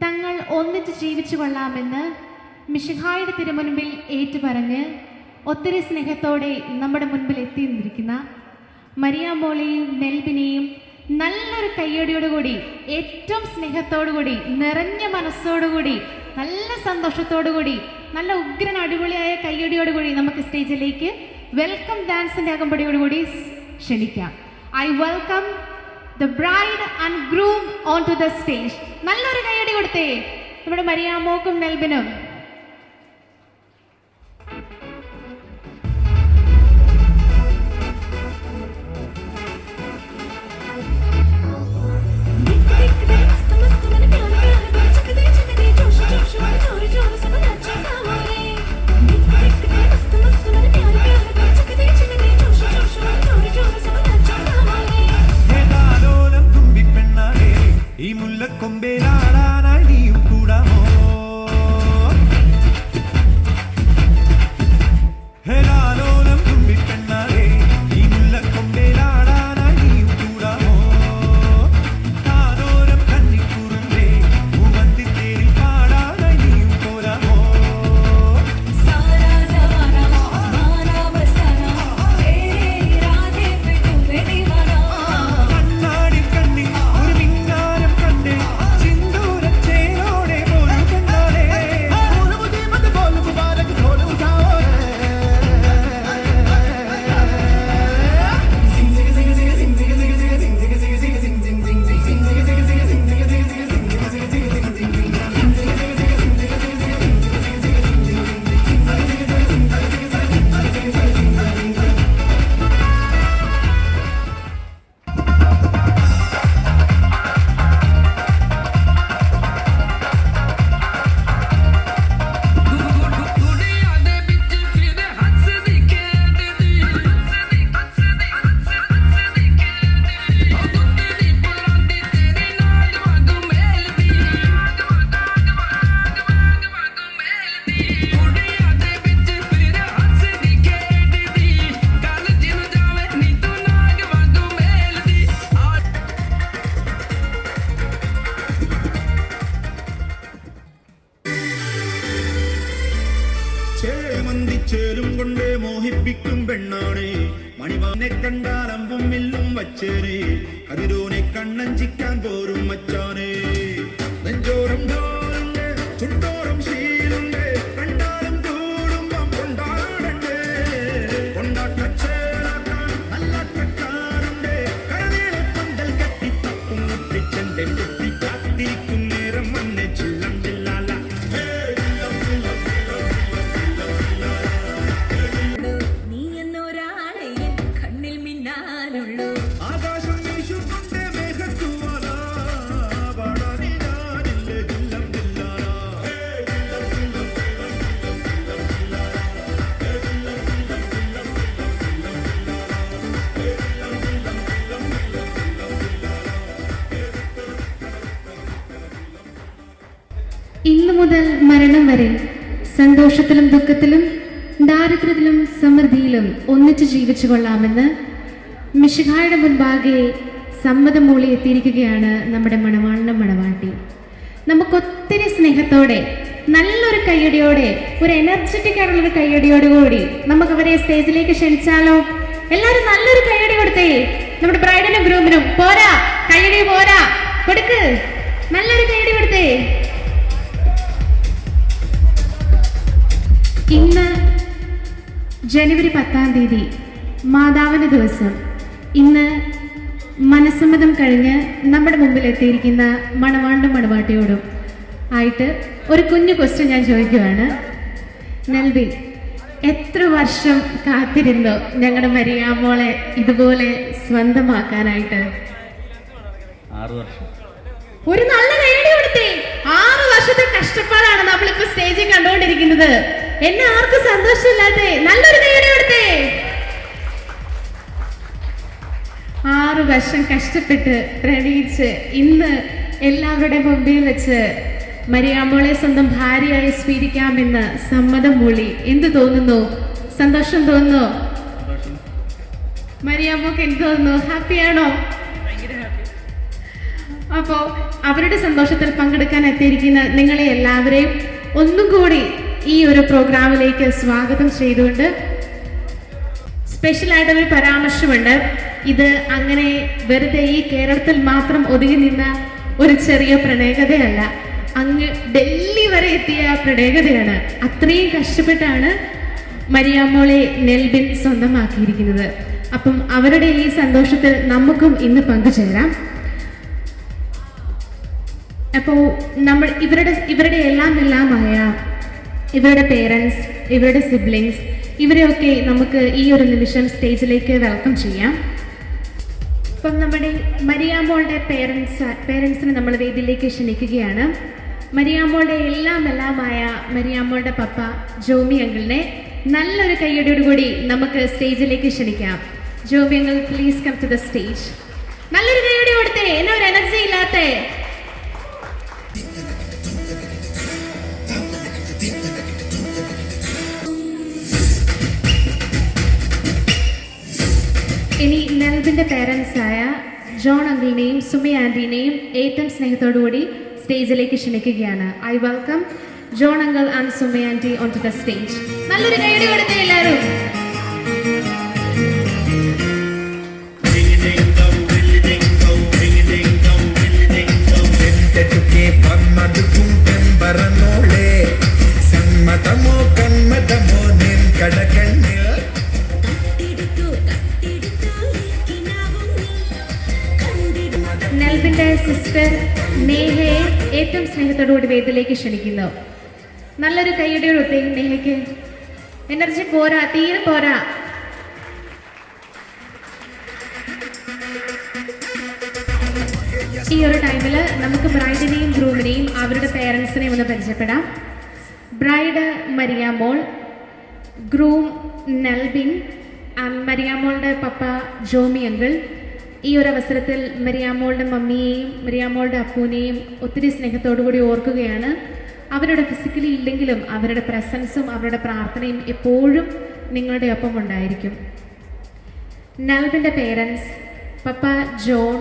Speaker 10: തങ്ങൾ ഒന്നിച്ച് ജീവിച്ചു കൊള്ളാമെന്ന് മിശിഹായുടെ തിരുമുൻപിൽ ഏറ്റുപറഞ്ഞ് ഒത്തിരി സ്നേഹത്തോടെ നമ്മുടെ മുൻപിൽ എത്തി നിന്നിരിക്കുന്ന മരിയാമോളെയും നെൽബിനെയും നല്ലൊരു കയ്യടിയോടുകൂടി ഏറ്റവും സ്നേഹത്തോടുകൂടി നിറഞ്ഞ മനസ്സോടുകൂടി നല്ല സന്തോഷത്തോടു കൂടി നല്ല ഉഗ്രൻ അടിപൊളിയായ കയ്യടിയോടുകൂടി നമുക്ക് സ്റ്റേജിലേക്ക് വെൽക്കം ഡാൻസിന്റെ അകമ്പടിയോടുകൂടി ക്ഷണിക്കാം. I welcome the bride and groom on to the stage. നല്ലൊരു കയ്യടി കൊടുത്തേ നമ്മുടെ മരിയാമ്മോക്കും നെൽബിനും.
Speaker 2: ഈ മുല്ലക്കൊമ്പേലാടാനായി നീയും കൂടാമോ? ഹേലാലോലം തുമ്പിപ്പെണ്ണാളേ, ഈ മുല്ലക്കൊമ്പേലാടാനായി നീയും കൂടാമോ? താനോരം കന്നിക്കുറുമ്പേ, പൂവന്തിത്തേരിൽ പാടാനായി നീയും പോരാമോ? കണ്ണാടി കണ്ണി ഒരു മിന്നാരം കണ്ടേ, സിന്ദൂരച്ചേരോടെ പോലും കണ്ടാലേ. ചേലും കൊണ്ടേ മോഹിപ്പിക്കും പെണ്ണാണേ, മണിമാനെ കണ്ടാലമ്പും വില്ലും വച്ചേനെ, കതിരോനെ കണ്ണഞ്ചിക്കാൻ പോരും മച്ചാനേ. നെഞ്ചോരം ധാരുണ്ട്, ചുണ്ടോരം ശീലുണ്ട്, കണ്ടാലും കൂടുമ്പം കൊണ്ടാടണ്ടേ. കൊണ്ടാട്ടച്ചേലാക്കാൻ നല്ല കക്കാറുണ്ട്, കരനീളെ പന്തൽ കെട്ടി തപ്പും മുട്ടിച്ചെന്റെ കുട്ടി കാത്തിരിക്കും നേരം വന്നെ ചില്ലം ചില്ലാല. ആകാശം വീശുന്നുണ്ട് മേഘത്തൂവാല, പാടാനേ ഞാനില്ലേ ജില്ലം ജില്ലാല.
Speaker 10: ഇന്നു മുതൽ മരണം വരെ സന്തോഷത്തിലും ദുഃഖത്തിലും ദാരിദ്ര്യത്തിലും സമൃദ്ധിയിലും ഒന്നിച്ചു ജീവിച്ചു കൊള്ളാമെന്ന് മിശിഹായുടെ മുൻപാകെ സമ്മതം മൂളി എത്തിയിരിക്കുകയാണ് നമ്മുടെ മണവാളനും മണവാട്ടി. നമുക്കൊത്തിരി സ്നേഹത്തോടെ നല്ലൊരു കയ്യടിയോടെ ഒരു എനർജറ്റിക് ആയിട്ടുള്ളൊരു കയ്യടിയോടുകൂടി നമുക്ക് അവരെ സ്റ്റേജിലേക്ക് ക്ഷണിച്ചാലോ? എല്ലാവരും നല്ലൊരു കയ്യടി കൊടുത്തേ നമ്മുടെ ബ്രൈഡിനും ഗ്രൂമിനും. പോരാ, കയ്യടി പോരാ, കൊടുക്ക്, നല്ലൊരു കയ്യടി കൊടുത്തേ. ഇന്ന് ജനുവരി 10-ാം തീയതി മാതാവിൻ്റെ ദിവസം. ഇന്ന് മനസ്സമ്മതം കഴിഞ്ഞ് നമ്മുടെ മുമ്പിൽ എത്തിയിരിക്കുന്ന മണവാണ്ടും മണവാട്ടിയോടും ആയിട്ട് ഒരു കുഞ്ഞു ക്വസ്റ്റ്യൻ ഞാൻ ചോദിക്കുകയാണ്. നെൽബിൻ, എത്ര വർഷം കാത്തിരുന്നോ ഞങ്ങളുടെ മരിയാമ്മോളെ ഇതുപോലെ സ്വന്തമാക്കാനായിട്ട്?
Speaker 5: 6 വർഷം.
Speaker 10: ഒരു നല്ല കയ്യടി കൊടുത്തേ. 6 വർഷത്തെ കഷ്ടപ്പാടാണ് നമ്മളിപ്പോ സ്റ്റേജിൽ കണ്ടുകൊണ്ടിരിക്കുന്നത്. എന്നെ ആർക്കും സന്തോഷമില്ലാത്തേ? നല്ലൊരു കയ്യടി കൊടുത്തേ. 6 വർഷം കഷ്ടപ്പെട്ട് പ്രണയിച്ച് ഇന്ന് എല്ലാവരുടെ മുമ്പിൽ വെച്ച് മരിയാമ്മോളെ സ്വന്തം ഭാര്യയായി സ്വീകരിക്കാമെന്ന് സമ്മതം മൂളി. എന്ത് തോന്നുന്നു? സന്തോഷം തോന്നുന്നു? മരിയാമ്മോക്ക് എന്ത് തോന്നുന്നു? ഹാപ്പിയാണോ? അപ്പോൾ അവരുടെ സന്തോഷത്തിൽ പങ്കെടുക്കാൻ എത്തിയിരിക്കുന്ന നിങ്ങളെ എല്ലാവരെയും ഒന്നും കൂടി ഈ ഒരു പ്രോഗ്രാമിലേക്ക് സ്വാഗതം ചെയ്തുകൊണ്ട് സ്പെഷ്യലായിട്ടൊരു പരാമർശമുണ്ട്. ഇത് അങ്ങനെ വെറുതെ ഈ കേരളത്തിൽ മാത്രം ഒതുങ്ങി നിന്ന ഒരു ചെറിയ പ്രണയകഥയല്ല. അങ്ങ് ഡൽഹി വരെ എത്തിയ പ്രത്യേകതയാണ്. അത്രയും കഷ്ടപ്പെട്ടാണ് മരിയാമ്മോളെ നെൽബിൻ സ്വന്തമാക്കിയിരിക്കുന്നത്. അപ്പം അവരുടെ ഈ സന്തോഷത്തിൽ നമുക്കും ഇന്ന് പങ്കുചേരാം. അപ്പോൾ നമ്മൾ ഇവരുടെ എല്ലാമായ ഇവരുടെ പേരൻസ്, ഇവരുടെ സിബ്ലിങ്സ്, ഇവരെയൊക്കെ നമുക്ക് ഈ ഒരു നിമിഷം സ്റ്റേജിലേക്ക് വെൽക്കം ചെയ്യാം. അപ്പം നമ്മുടെ മരിയാമ്മോളുടെ പേരൻസിനെ നമ്മൾ വേദിയിലേക്ക് ക്ഷണിക്കുകയാണ്. മരിയാമ്മോളുടെ എല്ലാമായ മരിയാമ്മോളുടെ പപ്പ ജോമി അങ്കിളിനെ നല്ലൊരു കയ്യടിയോടുകൂടി നമുക്ക് സ്റ്റേജിലേക്ക് ക്ഷണിക്കാം. Jomi uncle, please come to the stage. നല്ലൊരു കയ്യടി കൊടുത്തേ, എന്നെ ഒരു എനർജി ഇല്ലാത്തേ. ഇനി നെൽബിൻ്റെ പേരൻസായ ജോൺ അങ്കിളിനെയും സുമി ആൻറ്റീനെയും ഏറ്റവും സ്നേഹത്തോടുകൂടി സ്റ്റേജിലേക്ക് ക്ഷണിക്കുകയാണ്. I welcome John uncle and Sumi aunty on to the stage. നല്ലൊരു കൈയടി കൊടുത്തേ എല്ലാവരും.
Speaker 2: സമ്മതമോ കന്മതമോ നിൻ കടകണ്ണിൽ
Speaker 10: നെൽബിൻ്റെ സിസ്റ്റർ നേഹയെ ഏറ്റവും സ്നേഹത്തോടുകൂടി വേദിയിലേക്ക് ക്ഷണിക്കുന്നു. നല്ലൊരു കൈയടിയോട് ഒത്തേക്കും നേഹയ്ക്ക്. എനർജി പോരാ, തീരെ പോരാ. ഈ ഒരു ടൈമിൽ നമുക്ക് ബ്രൈഡിനെയും ഗ്രൂമിനെയും അവരുടെ പേരൻസിനെയും ഒന്ന് പരിചയപ്പെടാം. ബ്രൈഡ് മരിയാമോൾ, ഗ്രൂം നെൽബിൻ, മരിയാമോളുടെ പപ്പ ജോമി അങ്കിൾ. ഈ ഒരു അവസരത്തിൽ മരിയാമോളുടെ മമ്മിയെയും മരിയാമോളുടെ അപ്പൂനെയും ഒത്തിരി സ്നേഹത്തോടു കൂടി ഓർക്കുകയാണ്. അവരുടെ ഫിസിക്കലി ഇല്ലെങ്കിലും അവരുടെ പ്രസൻസും അവരുടെ പ്രാർത്ഥനയും എപ്പോഴും നിങ്ങളുടെ ഒപ്പം ഉണ്ടായിരിക്കും. നെൽബിൻ്റെ പേരൻസ് പപ്പ ജോൺ,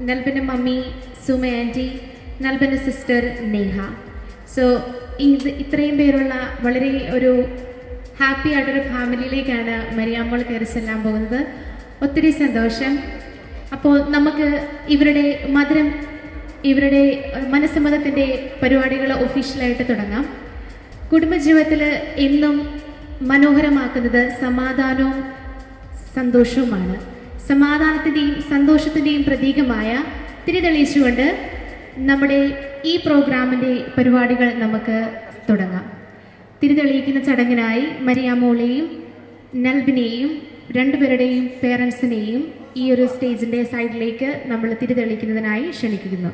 Speaker 10: നെൽബിൻ്റെ മമ്മി സുമ ആൻറ്റി, നെൽബിൻ്റെ സിസ്റ്റർ നേഹ. സോ ഇത്രയും പേരുള്ള വളരെ ഒരു ഹാപ്പി ആയിട്ടൊരു ഫാമിലിയിലേക്കാണ് മരിയാമ്മോൾ കയറി ചെല്ലാൻ പോകുന്നത്. ഒത്തിരി സന്തോഷം. അപ്പോൾ നമുക്ക് ഇവരുടെ മനസ്സമ്മതത്തിൻ്റെ പരിപാടികൾ ഒഫീഷ്യലായിട്ട് തുടങ്ങാം. കുടുംബജീവിതത്തിൽ എന്നും മനോഹരമാക്കുന്നത് സമാധാനവും സന്തോഷവുമാണ്. സമാധാനത്തിൻ്റെയും സന്തോഷത്തിൻ്റെയും പ്രതീകമായ തിരിതെളിയിച്ചുകൊണ്ട് നമ്മുടെ ഈ പ്രോഗ്രാമിൻ്റെ പരിപാടികൾ നമുക്ക് തുടങ്ങാം. തിരിതെളിയിക്കുന്ന ചടങ്ങിനായി മരിയാമ്മോളെയും നെൽബിനെയും രണ്ടുപേരുടെയും പേരൻസിനെയും ഈ ഒരു സ്റ്റേജിൻ്റെ സൈഡിലേക്ക് നമ്മൾ തിരിതെളിക്കുന്നതിനായി ക്ഷണിക്കുന്നു.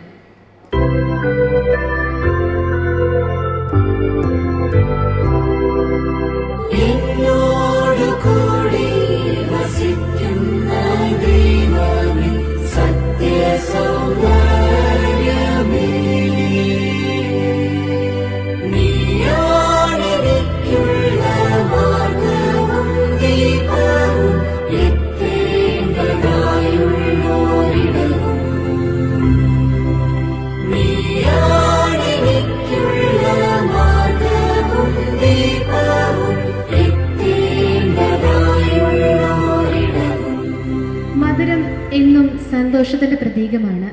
Speaker 10: സന്തോഷത്തിൻ്റെ പ്രതീകമാണ്.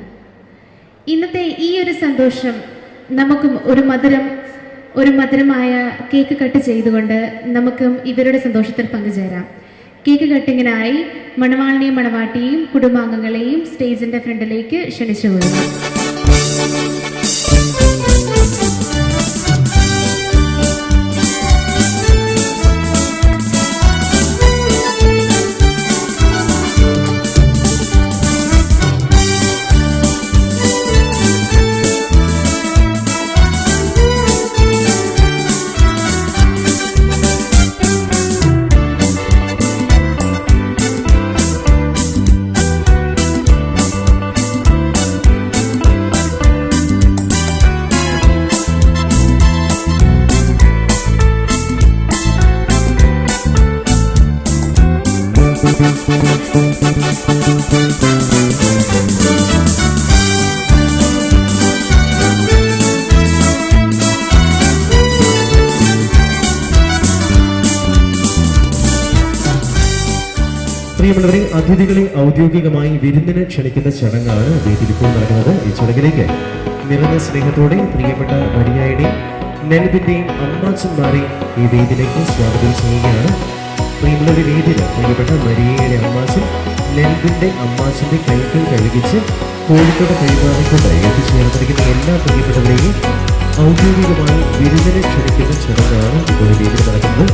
Speaker 10: ഇന്നത്തെ ഈ ഒരു സന്തോഷം നമുക്കും ഒരു മധുരമായ കേക്ക് കട്ട് ചെയ്തുകൊണ്ട് നമുക്കും ഇവരുടെ സന്തോഷത്തിൽ പങ്കുചേരാം. കേക്ക് കട്ടിങ്ങിനായി മണവാളിനെയും മണവാട്ടിയെയും കുടുംബാംഗങ്ങളെയും സ്റ്റേജിൻ്റെ ഫ്രണ്ടിലേക്ക് ക്ഷണിച്ചു കൊള്ളുന്നു.
Speaker 11: പ്രിയമുള്ളവരെ, അതിഥികളെ ഔദ്യോഗികമായി വിരുന്നിന് ക്ഷണിക്കുന്ന ചടങ്ങാണ് വേദിയിൽ ഇപ്പോൾ നടക്കുന്നത്. ഈ ചടങ്ങിലേക്ക് നിറഞ്ഞ സ്നേഹത്തോടെ പ്രിയപ്പെട്ട മരിയായുടെയും നെൽബിന്റെയും അമ്മാച്ചന്മാരെയും ഈ വേദിയിലേക്ക് സ്വാഗതം ചെയ്യുകയാണ്. പ്രിയമുള്ള വേദിയിൽ പ്രിയപ്പെട്ട മരിയയുടെ അമ്മാച്ചൻ നെൽബിന്റെ അമ്മാച്ചന്റെ കൈകൾ കഴുകിച്ച് കോഴിക്കോട് കൈമാറിക്കൊണ്ട് എത്തിച്ചേർന്നിരിക്കുന്ന എല്ലാ പ്രിയപ്പെട്ടവരെയും ഔദ്യോഗികമായി വിരുന്നിനെ ക്ഷണിക്കുന്ന ചടങ്ങാണ് ഇപ്പോൾ വേദിയിൽ നടക്കുന്നത്.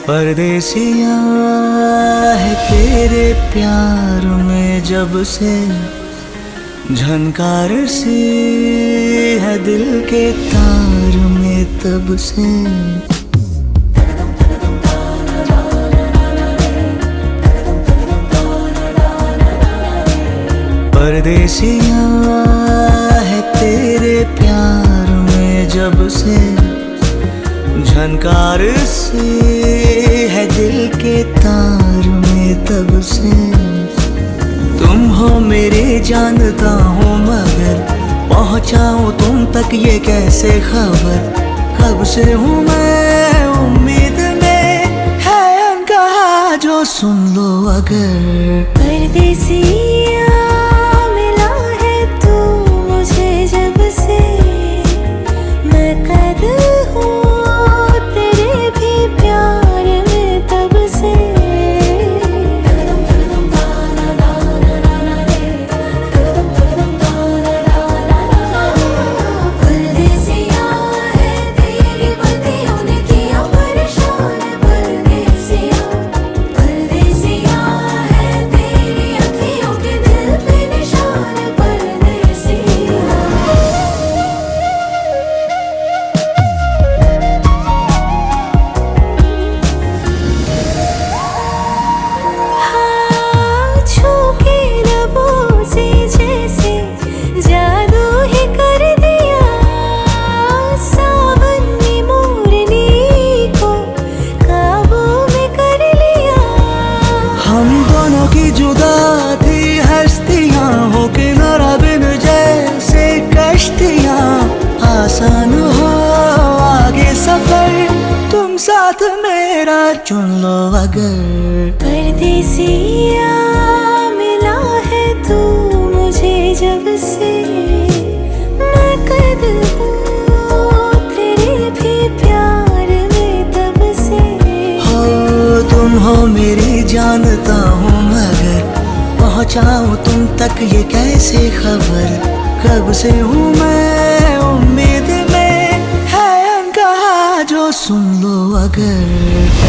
Speaker 2: परदेसिया है तेरे प्यार में जब से झनकार सी है दिल के तार में तब से परदेसिया है तेरे प्यार में जब से झनकार से है दिल के तार में तब से तुम हो मेरे जानता हूँ मगर पहुँचाऊँ तुम तक ये कैसे खबर कब से हूँ मैं उम्मीद में है अनकहा जो सुन लो अगर
Speaker 3: परदेसिया मिला है तू मुझे जब से मैं कद हूँ प्यार में तब से परदेसिया है तेरी बत्तियों ने किया परेशान परदेसिया परदेसिया है तेरी अखियों के दिल पे निशान परदेसिया
Speaker 2: साथ मेरा चुन लो अगर
Speaker 3: परदेसिया मिला है तू मुझे जब से मैं कद हूँ तेरे भी प्यार में तब से
Speaker 2: हो तुम हो मेरी जानता हूँ मगर पहुँचाऊँ तुम तक ये कैसे खबर कब से हूँ मैं उम्मीद में है अनकहा जो सुन लो अगर